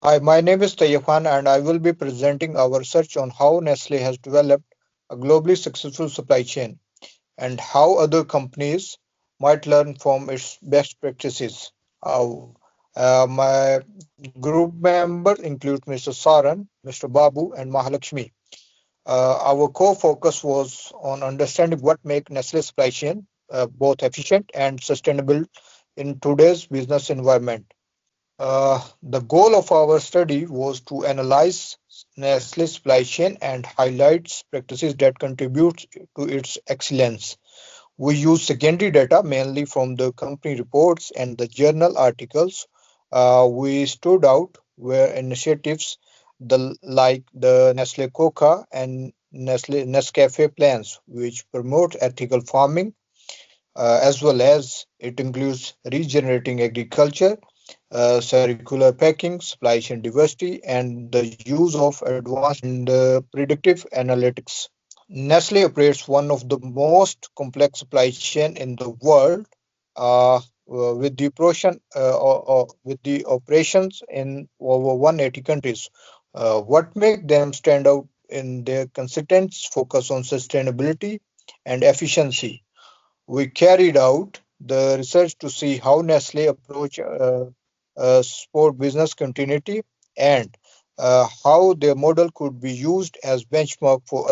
Hi, my name is Tayyafan and I will be presenting our research on how Nestle has developed a globally successful supply chain and how other companies might learn from its best practices. My group members include Mr. Saran, Mr. Babu, and Mahalakshmi. Our core focus was on understanding what makes Nestle supply chain both efficient and sustainable in today's business environment. The goal of our study was to analyze Nestle's supply chain and highlight practices that contribute to its excellence. We used secondary data mainly from the company reports and the journal articles. We stood out were initiatives like the Nestle Coca and Nestle Nescafe plans, which promote ethical farming, as well as it includes regenerating agriculture, circular packing, supply chain diversity, and the use of advanced and predictive analytics. Nestle operates one of the most complex supply chain in the world, with the operations in over 180 countries. What makes them stand out in their consistent focus on sustainability and efficiency. We carried out the research to see how Nestle approach sport business continuity and how their model could be used as benchmark for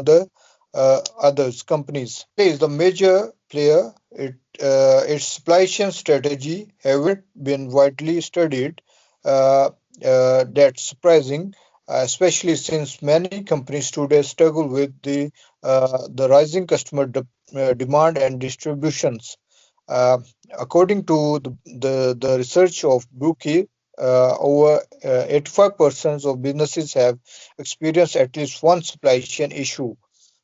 others companies. Nestle is the major player. Its supply chain strategy haven't been widely studied. Uh, that's surprising, especially since many companies today struggle with the rising customer demand and distributions. Uh, According to the research of Brookie, over 85% of businesses have experienced at least one supply chain issue.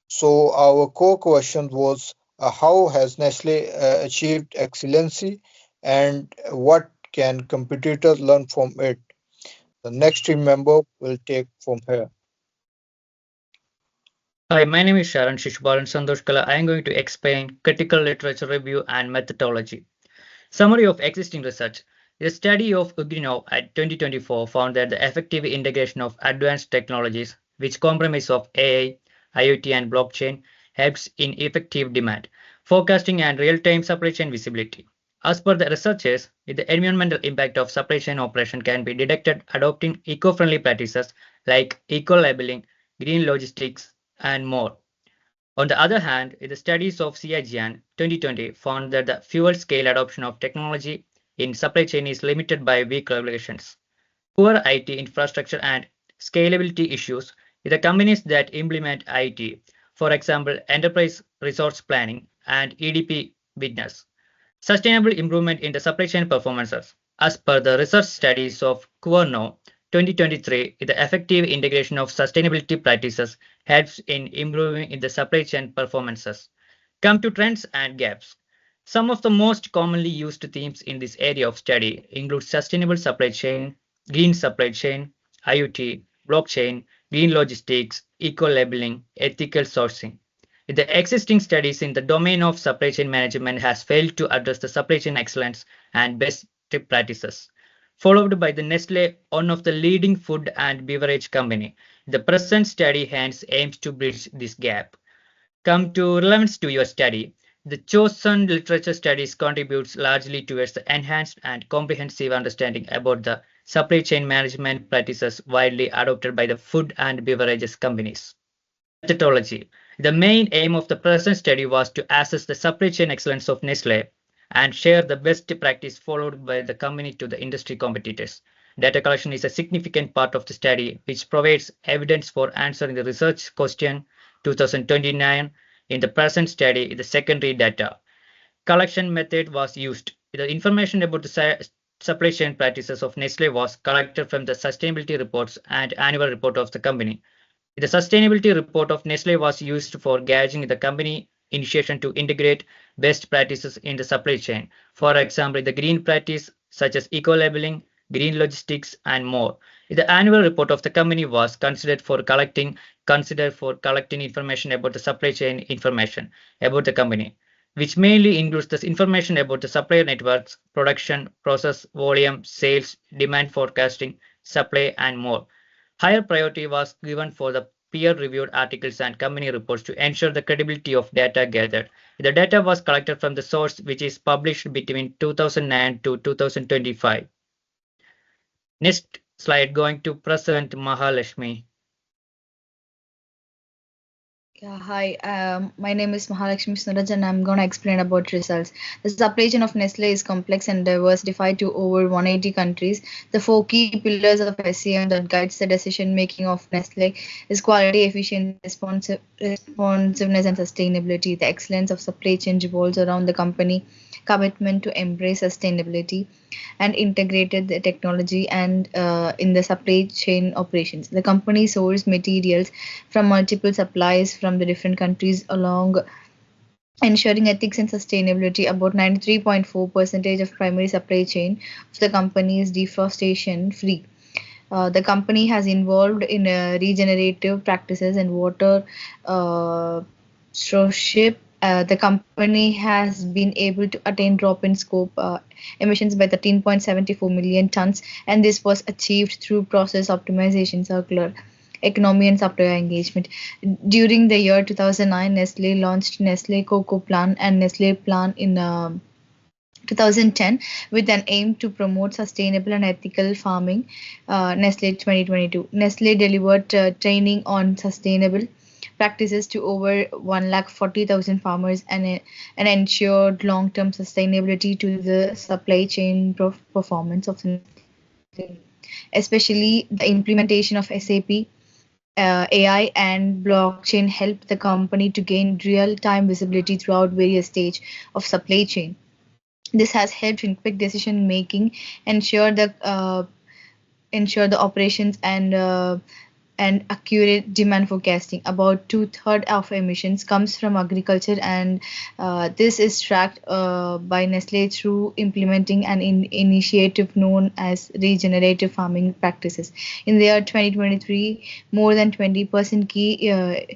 So our core question was, how has Nestle achieved excellency and what can competitors learn from it? The next team member will take from here. Hi, my name is Sharan Shishbalan Sandoshkala. I am going to explain critical literature review and methodology. Summary of existing research. The study of Ugrinov at 2024 found that the effective integration of advanced technologies, which comprise of AI, IoT, and blockchain, helps in effective demand, forecasting, and real-time supply chain visibility. As per the researchers, the environmental impact of supply chain operation can be detected adopting eco-friendly practices like eco-labeling, green logistics, and more. On the other hand, the studies of CIGN 2020 found that the fuel scale adoption of technology in supply chain is limited by weak regulations, poor IT infrastructure, and scalability issues with the companies that implement IT, for example, enterprise resource planning and EDP business. Sustainable improvement in the supply chain performances. As per the research studies of Cuerno 2023, the effective integration of sustainability practices helps in improving in the supply chain performances. Come to trends and gaps. Some of the most commonly used themes in this area of study include sustainable supply chain, green supply chain, IoT, blockchain, green logistics, eco-labeling, ethical sourcing. The existing studies in the domain of supply chain management has failed to address the supply chain excellence and best practices. Followed by the Nestle, one of the leading food and beverage company. The present study hence aims to bridge this gap. Come to relevance to your study. The chosen literature studies contributes largely towards the enhanced and comprehensive understanding about the supply chain management practices widely adopted by the food and beverages companies. Methodology. The main aim of the present study was to assess the supply chain excellence of Nestle and share the best practice followed by the company to the industry competitors. Data collection is a significant part of the study, which provides evidence for answering the research question 2029. In the present study, the secondary data collection method was used. The information about the supply chain practices of Nestle was collected from the sustainability reports and annual report of the company. The sustainability report of Nestle was used for gauging the company initiation to integrate best practices in the supply chain. For example, the green practice such as eco-labeling, green logistics, and more. The annual report of the company was considered for collecting information about the supply chain information about the company, which mainly includes the information about the supplier networks, production, process, volume, sales, demand forecasting, supply, and more. Higher priority was given for the peer-reviewed articles and company reports to ensure the credibility of data gathered. The data was collected from the source which is published between 2009 to 2025. Next slide going to present Mahalakshmi. Yeah, hi. My name is Mahalakshmi Sundaraj and I'm going to explain about results. The supply chain of Nestle is complex and diversified to over 180 countries. The four key pillars of SCM that guides the decision making of Nestle is quality, efficiency, responsiveness, and sustainability. The excellence of supply chain revolves around the company commitment to embrace sustainability and integrated the technology and in the supply chain operations. The company sources materials from multiple suppliers from the different countries along ensuring ethics and sustainability. About 93.4% of primary supply chain of the company is deforestation free. The company has involved in regenerative practices and water stewardship. The company has been able to attain drop in scope emissions by 13.74 million tons, and this was achieved through process optimization, circular economy, and supplier engagement. During the year 2009, Nestle launched Nestle Cocoa Plan and Nestle Plan in 2010 with an aim to promote sustainable and ethical farming. Nestle 2022. Nestle delivered training on sustainable practices to over 140,000 farmers and ensured long-term sustainability to the supply chain performance of Nestle, especially the implementation of SAP. AI and blockchain help the company to gain real-time visibility throughout various stages of supply chain. This has helped in quick decision making, ensure the ensure the operations and accurate demand forecasting. About two-thirds of emissions comes from agriculture, and this is tracked by Nestle through implementing an initiative known as regenerative farming practices. In the year 2023, more than 20% key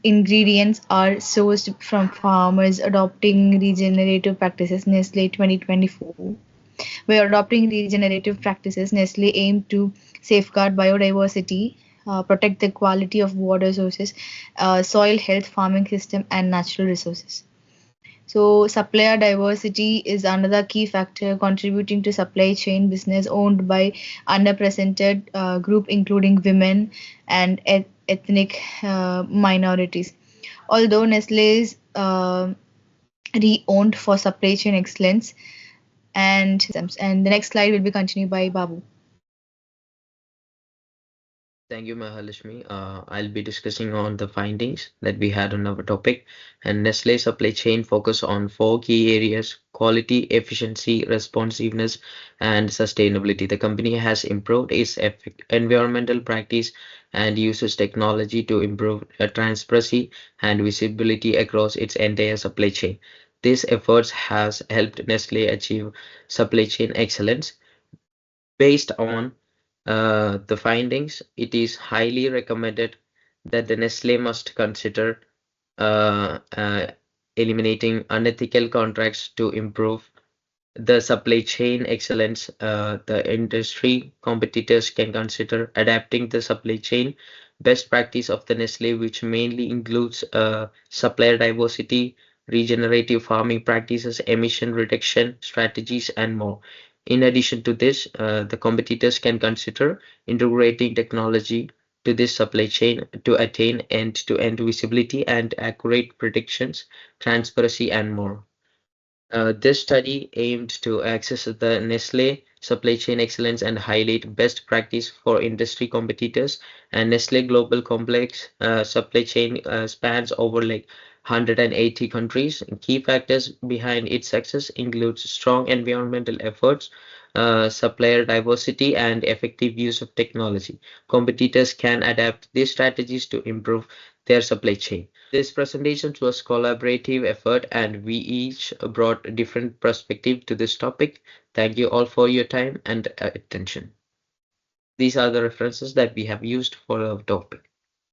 ingredients are sourced from farmers adopting regenerative practices. Nestle 2024. By adopting regenerative practices, Nestle aimed to safeguard biodiversity, protect the quality of water sources, soil health, farming system, and natural resources. So, supplier diversity is another key factor contributing to supply chain business owned by underrepresented group, including women and ethnic minorities. Although Nestle is re-owned for supply chain excellence, and the next slide will be continued by Babu. Thank you, Mahalashmi. I'll be discussing on the findings that we had on our topic. And Nestle supply chain focus on four key areas: quality, efficiency, responsiveness, and sustainability. The company has improved its environmental practice and uses technology to improve transparency and visibility across its entire supply chain. These efforts has helped Nestle achieve supply chain excellence. Based on the findings, it is highly recommended that the Nestle must consider uh, uh, eliminating unethical contracts to improve the supply chain excellence. The industry competitors can consider adapting the supply chain best practice of the Nestle, which mainly includes supplier diversity, regenerative farming practices, emission reduction strategies, and more. In addition to this, the competitors can consider integrating technology to this supply chain to attain end-to-end visibility and accurate predictions, transparency, and more. This study aimed to access the Nestle supply chain excellence and highlight best practice for industry competitors. And Nestle Global Complex supply chain spans over like 180 countries. Key factors behind its success includes strong environmental efforts, supplier diversity, and effective use of technology. Competitors can adapt these strategies to improve their supply chain. This presentation was collaborative effort and we each brought a different perspective to this topic. Thank you all for your time and attention. These are the references that we have used for our topic.